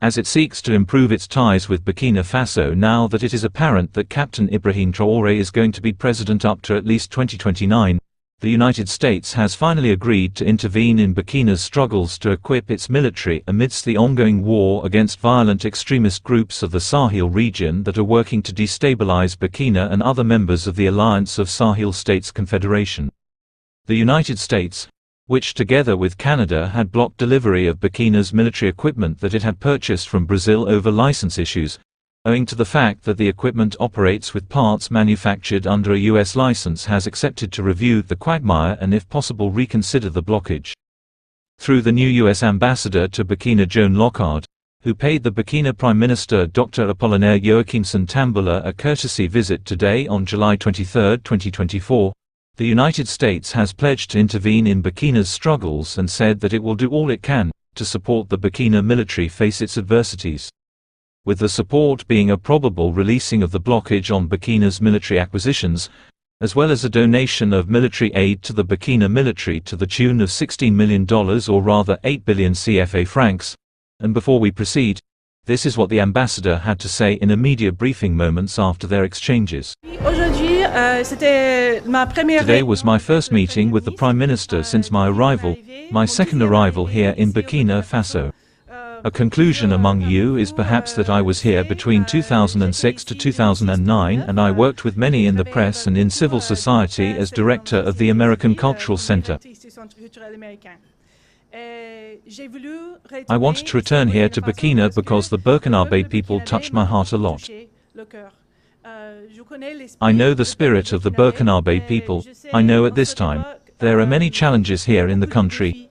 as it seeks to improve its ties with Burkina Faso now that it is apparent that Captain Ibrahim Traoré is going to be president up to at least 2029. The United States has finally agreed to intervene in Burkina's struggles to equip its military amidst the ongoing war against violent extremist groups of the Sahel region that are working to destabilize Burkina and other members of the Alliance of Sahel States confederation. The United States, which together with Canada had blocked delivery of Burkina's military equipment that it had purchased from Brazil over license issues, owing to the fact that the equipment operates with parts manufactured under a U.S. license, has accepted to review the quagmire and if possible reconsider the blockage. Through the new U.S. ambassador to Burkina Joan Lockard, who paid the Burkina Prime Minister Dr. Apollinaire Joachimson Tambèla a courtesy visit today on July 23, 2024, the United States has pledged to intervene in Burkina's struggles and said that it will do all it can to support the Burkina military face its adversities. With the support being a probable releasing of the blockage on Burkina's military acquisitions, as well as a donation of military aid to the Burkina military to the tune of $16 million or rather 8 billion CFA francs. And before we proceed, this is what the ambassador had to say in a media briefing moments after their exchanges. Today was my first meeting with the Prime Minister since my arrival, my second arrival here in Burkina Faso. A conclusion among you is perhaps that I was here between 2006 to 2009 and I worked with many in the press and in civil society as director of the American Cultural Center. I wanted to return here to Burkina because the Burkinabe people touched my heart a lot. I know the spirit of the Burkinabe people. I know at this time, there are many challenges here in the country.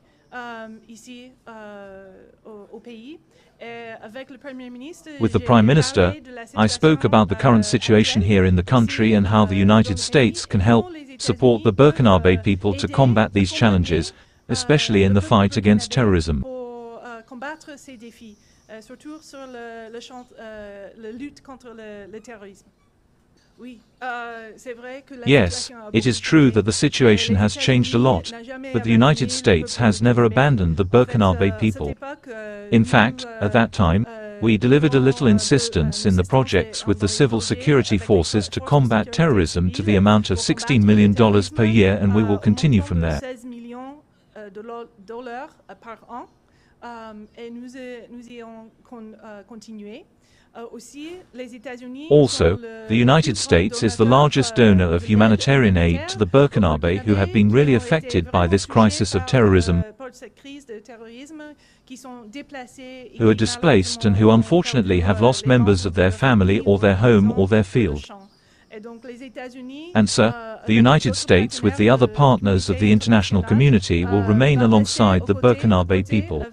With the Prime Minister, I spoke about the current situation here in the country and how the United States can help support the Burkinabe people to combat these challenges, especially in the fight against terrorism. Yes, it is true that the situation has changed a lot, but the United States has never abandoned the Burkinabe people. In fact, at that time, we delivered a little insistence in the projects with the civil security forces to combat terrorism to the amount of $16 million per year, and we will continue from there. Also, the United States is the largest donor of humanitarian aid to the Burkinabe who have been really affected by this crisis of terrorism, who are displaced and who unfortunately have lost members of their family or their home or their field. And sir, the United States with the other partners of the international community will remain alongside the Burkinabe people.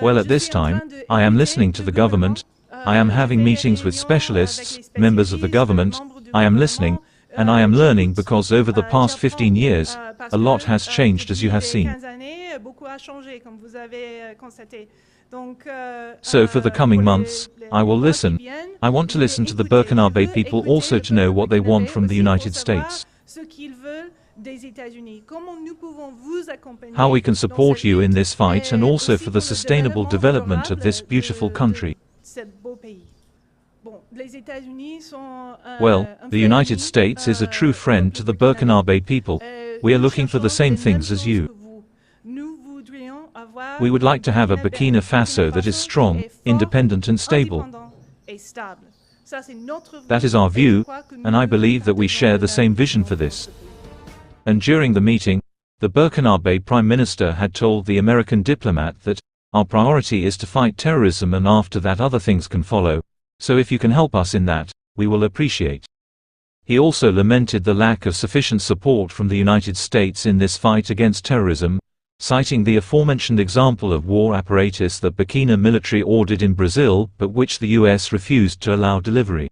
Well, at this time, I am listening to the government, I am having meetings with specialists, members of the government, I am listening, and I am learning because over the past 15 years, a lot has changed as you have seen. So for the coming months, I will listen. I want to listen to the Burkinabe people also to know what they want from the United States. How we can support you in this fight and also for the sustainable development of this beautiful country. Well, the United States is a true friend to the Burkinabe people. We are looking for the same things as you. We would like to have a Burkina Faso that is strong, independent and stable. That is our view, and I believe that we share the same vision for this. And during the meeting, the Burkinabe Prime Minister had told the American diplomat that, our priority is to fight terrorism and after that other things can follow, so if you can help us in that, we will appreciate. He also lamented the lack of sufficient support from the United States in this fight against terrorism, citing the aforementioned example of war apparatus that Burkina military ordered in Brazil but which the US refused to allow delivery.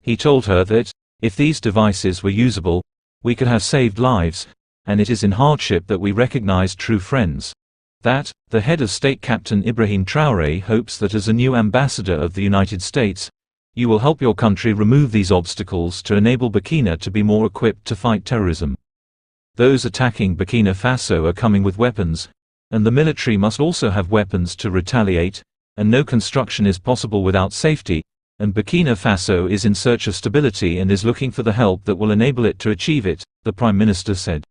He told her that, if these devices were usable, we could have saved lives, and it is in hardship that we recognize true friends. That, the head of state Captain Ibrahim Traoré hopes that as a new ambassador of the United States, you will help your country remove these obstacles to enable Burkina to be more equipped to fight terrorism. Those attacking Burkina Faso are coming with weapons, and the military must also have weapons to retaliate, and no construction is possible without safety, and Burkina Faso is in search of stability and is looking for the help that will enable it to achieve it, the Prime Minister said.